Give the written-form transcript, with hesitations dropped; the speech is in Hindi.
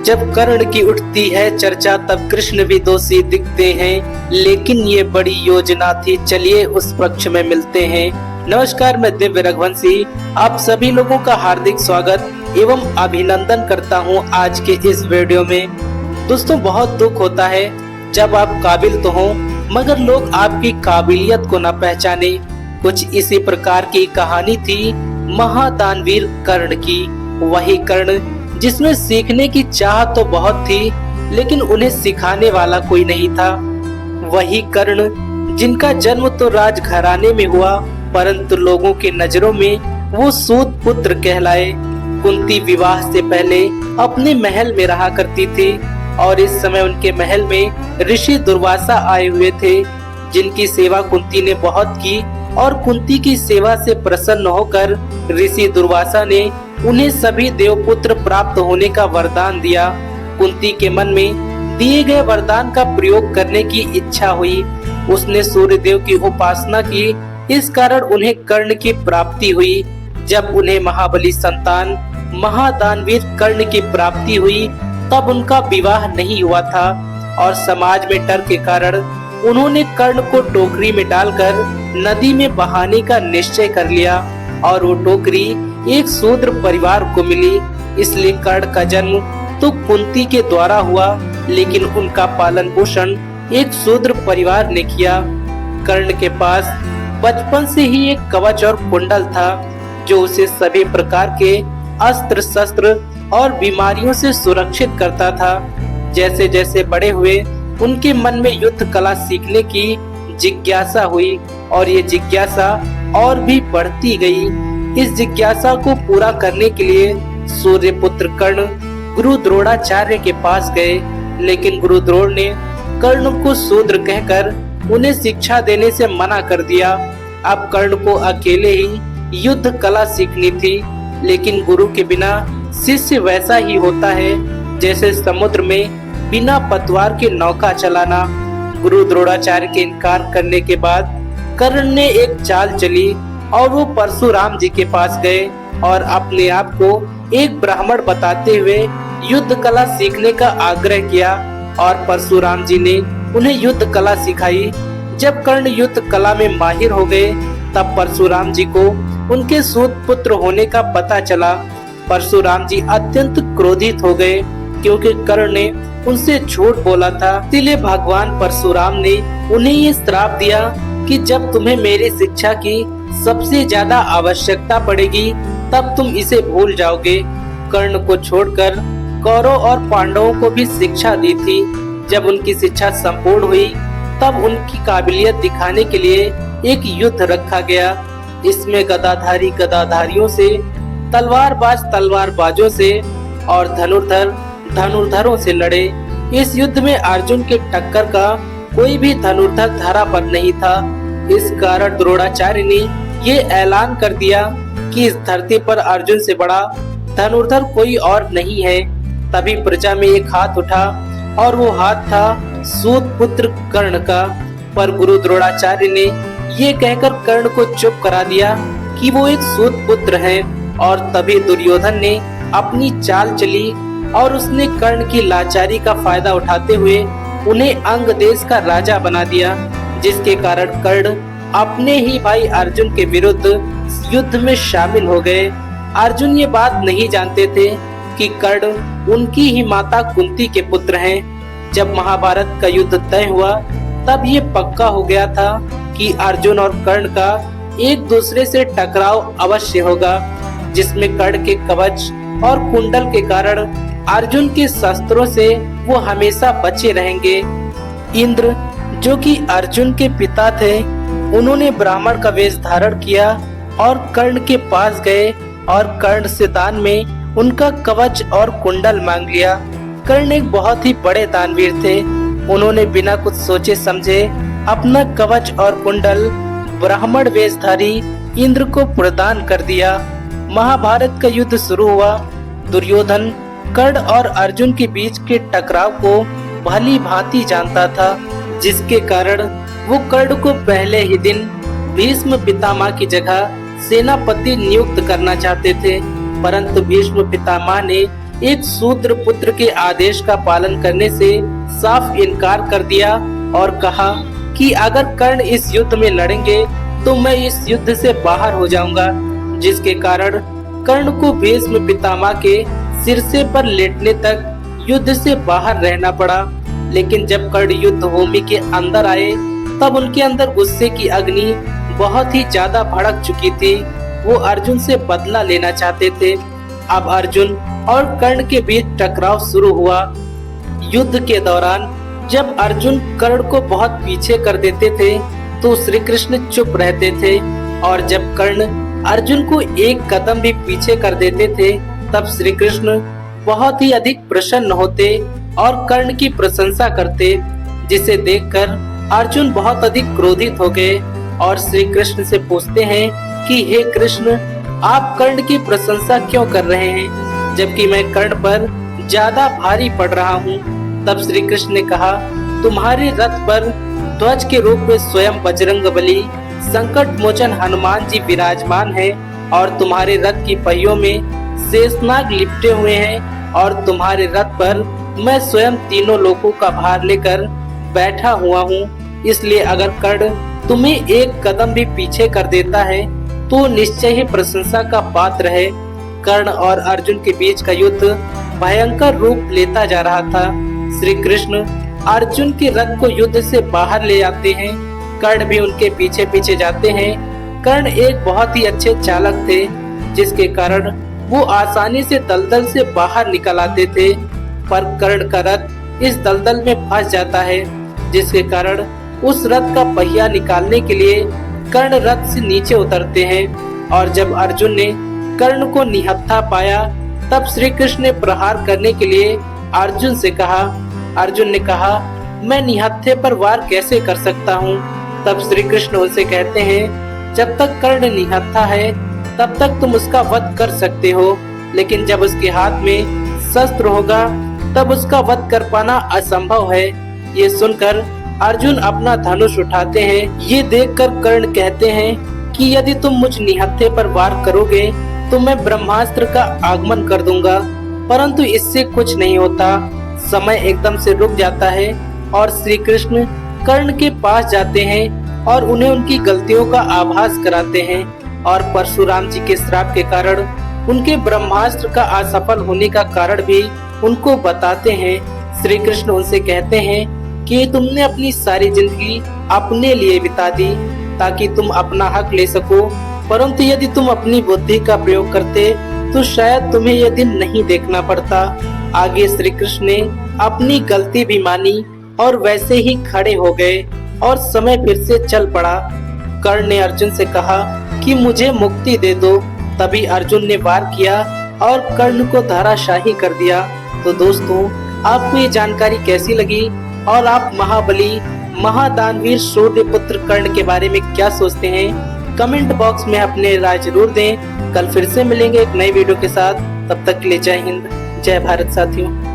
जब कर्ण की उठती है चर्चा तब कृष्ण भी दोषी दिखते हैं, लेकिन ये बड़ी योजना थी, चलिए उस पक्ष में मिलते हैं। नमस्कार, मैं दिव्य रघुवंशी आप सभी लोगों का हार्दिक स्वागत एवं अभिनंदन करता हूं आज के इस वीडियो में। दोस्तों, बहुत दुख होता है जब आप काबिल तो हो मगर लोग आपकी काबिलियत को न पहचाने। कुछ इसी प्रकार की कहानी थी महादानवीर कर्ण की। वही कर्ण जिसमें सीखने की चाह तो बहुत थी, लेकिन उन्हें सिखाने वाला कोई नहीं था। वही कर्ण जिनका जन्म तो राजघराने में हुआ, परंतु लोगों की नजरों में वो सूत पुत्र कहलाए। कुंती विवाह से पहले अपने महल में रहा करती थी और इस समय उनके महल में ऋषि दुर्वासा आए हुए थे, जिनकी सेवा कुंती ने बहुत की और कुंती की सेवा से प्रसन्न होकर ऋषि दुर्वासा ने उन्हें सभी देवपुत्र प्राप्त होने का वरदान दिया। कुंती के मन में दिए गए वरदान का प्रयोग करने की इच्छा हुई। उसने सूर्य देव की उपासना की, इस कारण उन्हें कर्ण की प्राप्ति हुई। जब उन्हें महाबली संतान महादानवीर कर्ण की प्राप्ति हुई तब उनका विवाह नहीं हुआ था और समाज में डर के कारण उन्होंने कर्ण को टोकरी में डालकर नदी में बहाने का निश्चय कर लिया और वो टोकरी एक शूद्र परिवार को मिली। इसलिए कर्ण का जन्म तो कुंती के द्वारा हुआ, लेकिन उनका पालन पोषण एक शूद्र परिवार ने किया। कर्ण के पास बचपन से ही एक कवच और कुंडल था, जो उसे सभी प्रकार के अस्त्र शस्त्र और बीमारियों से सुरक्षित करता था। जैसे जैसे बड़े हुए उनके मन में युद्ध कला सीखने की जिज्ञासा हुई और ये जिज्ञासा और भी बढ़ती गई। इस जिज्ञासा को पूरा करने के लिए सूर्यपुत्र कर्ण गुरु द्रोणाचार्य के पास गए, लेकिन गुरु द्रोण ने कर्ण को शूद्र कहकर उन्हें शिक्षा देने से मना कर दिया। अब कर्ण को अकेले ही युद्ध कला सीखनी थी, लेकिन गुरु के बिना शिष्य वैसा ही होता है जैसे समुद्र में बिना पतवार के नौका चलाना। गुरु द्रोणाचार्य के इनकार करने के बाद कर्ण ने एक चाल चली और वो परशुराम जी के पास गए और अपने आप को एक ब्राह्मण बताते हुए युद्ध कला सीखने का आग्रह किया और परशुराम जी ने उन्हें युद्ध कला सिखाई। जब कर्ण युद्ध कला में माहिर हो गए तब परशुराम जी को उनके सूत पुत्र होने का पता चला। परशुराम जी अत्यंत क्रोधित हो गए क्योंकि कर्ण ने उनसे झूठ बोला था। इसलिए भगवान परशुराम ने उन्हें ये श्राप दिया कि जब तुम्हें मेरी शिक्षा की सबसे ज्यादा आवश्यकता पड़ेगी तब तुम इसे भूल जाओगे। कर्ण को छोड़कर कौरव और पांडवों को भी शिक्षा दी थी। जब उनकी शिक्षा संपूर्ण हुई तब उनकी काबिलियत दिखाने के लिए एक युद्ध रखा गया। इसमें गदाधारी गदाधारियों से, तलवारबाज तलवारबाजों से और धनुर्धर धनुर्धरों से लड़े। इस युद्ध में अर्जुन के टक्कर का कोई भी धनुर्धर धरा पर नहीं था। इस कारण द्रोणाचार्य ने ये ऐलान कर दिया कि इस धरती पर अर्जुन से बड़ा धनुर्धर कोई और नहीं है। तभी प्रजा में एक हाथ उठा और वो हाथ था सूत पुत्र कर्ण का। पर गुरु द्रोणाचार्य ने ये कहकर कर्ण को चुप करा दिया कि वो एक सूत पुत्र है। और तभी दुर्योधन ने अपनी चाल चली और उसने कर्ण की लाचारी का फायदा उठाते हुए उन्हें अंग देश का राजा बना दिया, जिसके कारण कर्ण अपने ही भाई अर्जुन के विरुद्ध युद्ध में शामिल हो गए। अर्जुन ये बात नहीं जानते थे कि कर्ण उनकी ही माता कुंती के पुत्र हैं। जब महाभारत का युद्ध तय हुआ तब ये पक्का हो गया था कि अर्जुन और कर्ण का एक दूसरे से टकराव अवश्य होगा, जिसमें कर्ण के कवच और कुंडल के कारण अर्जुन के शस्त्रों से वो हमेशा बचे रहेंगे। इंद्र, जो कि अर्जुन के पिता थे, उन्होंने ब्राह्मण का वेश धारण किया और कर्ण के पास गए और कर्ण से दान में उनका कवच और कुंडल मांग लिया। कर्ण एक बहुत ही बड़े दानवीर थे। उन्होंने बिना कुछ सोचे समझे अपना कवच और कुंडल ब्राह्मण वेशधारी इंद्र को प्रदान कर दिया। महाभारत का युद्ध शुरू हुआ। दुर्योधन कर्ण और अर्जुन के बीच के टकराव को भली भांति जानता था, जिसके कारण वो कर्ण को पहले ही दिन भीष्म पितामह की जगह सेनापति नियुक्त करना चाहते थे, परंतु भीष्म पितामह ने एक शूद्र पुत्र के आदेश का पालन करने से साफ इनकार कर दिया और कहा कि अगर कर्ण इस युद्ध में लड़ेंगे तो मैं इस युद्ध से बाहर हो जाऊंगा, जिसके कारण कर्ण को भीष्म पितामह के सिरसे पर लेटने तक युद्ध से बाहर रहना पड़ा। लेकिन जब कर्ण युद्ध भूमि के अंदर आए तब उनके अंदर गुस्से की अग्नि बहुत ही ज्यादा भड़क चुकी थी। वो अर्जुन से बदला लेना चाहते थे। अब अर्जुन और कर्ण के बीच टकराव शुरू हुआ। युद्ध के दौरान जब अर्जुन कर्ण को बहुत पीछे कर देते थे तो श्री कृष्ण चुप रहते थे, और जब कर्ण अर्जुन को एक कदम भी पीछे कर देते थे तब श्री कृष्ण बहुत ही अधिक प्रसन्न होते और कर्ण की प्रशंसा करते, जिसे देखकर अर्जुन बहुत अधिक क्रोधित हो गए और श्री कृष्ण से पूछते हैं कि हे कृष्ण, आप कर्ण की प्रशंसा क्यों कर रहे हैं, जबकि मैं कर्ण पर ज्यादा भारी पड़ रहा हूँ। तब श्री कृष्ण ने कहा, तुम्हारे रथ पर ध्वज के रूप में स्वयं बजरंगबली संकट मोचन हनुमान जी विराजमान है, और तुम्हारे रथ की पहियों में शेषनाग लिपटे हुए हैं, और तुम्हारे रथ पर मैं स्वयं तीनों लोगों का भार लेकर बैठा हुआ हूँ। इसलिए अगर कर्ण तुम्हें एक कदम भी पीछे कर देता है तो निश्चय ही प्रशंसा का पात्र है। कर्ण और अर्जुन के बीच का युद्ध भयंकर रूप लेता जा रहा था। श्री कृष्ण अर्जुन के रथ को युद्ध से बाहर ले आते हैं। कर्ण भी उनके पीछे पीछे जाते हैं। कर्ण एक बहुत ही अच्छे चालक थे, जिसके कारण वो आसानी से दलदल से बाहर निकल आते थे, पर कर्ण का रथ इस दलदल में फंस जाता है, जिसके कारण उस रथ का पहिया निकालने के लिए कर्ण रथ से नीचे उतरते हैं। और जब अर्जुन ने कर्ण को निहत्था पाया तब श्री कृष्ण ने प्रहार करने के लिए अर्जुन से कहा। अर्जुन ने कहा, मैं निहत्थे पर वार कैसे कर सकता हूँ। तब श्री कृष्ण उनसे कहते हैं, जब तक कर्ण निहत्था है तब तक तुम उसका वध कर सकते हो, लेकिन जब उसके हाथ में शस्त्र होगा तब उसका वध कर पाना असंभव है। ये सुनकर अर्जुन अपना धनुष उठाते हैं। ये देखकर कर्ण कहते हैं कि यदि तुम मुझ निहत्थे पर वार करोगे तो मैं ब्रह्मास्त्र का आगमन कर दूंगा, परंतु इससे कुछ नहीं होता। समय एकदम से रुक जाता है और श्री कृष्ण कर्ण के पास जाते हैं और उन्हें उनकी गलतियों का आभास कराते हैं, और परशुराम जी के श्राप के कारण उनके ब्रह्मास्त्र का असफल होने का कारण भी उनको बताते हैं। श्री कृष्ण उनसे कहते हैं कि तुमने अपनी सारी जिंदगी अपने लिए बिता दी ताकि तुम अपना हक ले सको, परंतु यदि तुम अपनी बुद्धि का प्रयोग करते तो शायद तुम्हें यह दिन नहीं देखना पड़ता। आगे श्री कृष्ण ने अपनी गलती भी मानी और वैसे ही खड़े हो गए और समय फिर से चल पड़ा। कर्ण ने अर्जुन से कहा कि मुझे मुक्ति दे दो। तभी अर्जुन ने वार किया और कर्ण को धराशाही कर दिया। तो दोस्तों, आपको ये जानकारी कैसी लगी और आप महाबली महादानवीर सूर्यपुत्र कर्ण के बारे में क्या सोचते हैं? कमेंट बॉक्स में अपने राय जरूर दें। कल फिर से मिलेंगे एक नई वीडियो के साथ। तब तक के लिए जय हिंद, जय भारत साथियों।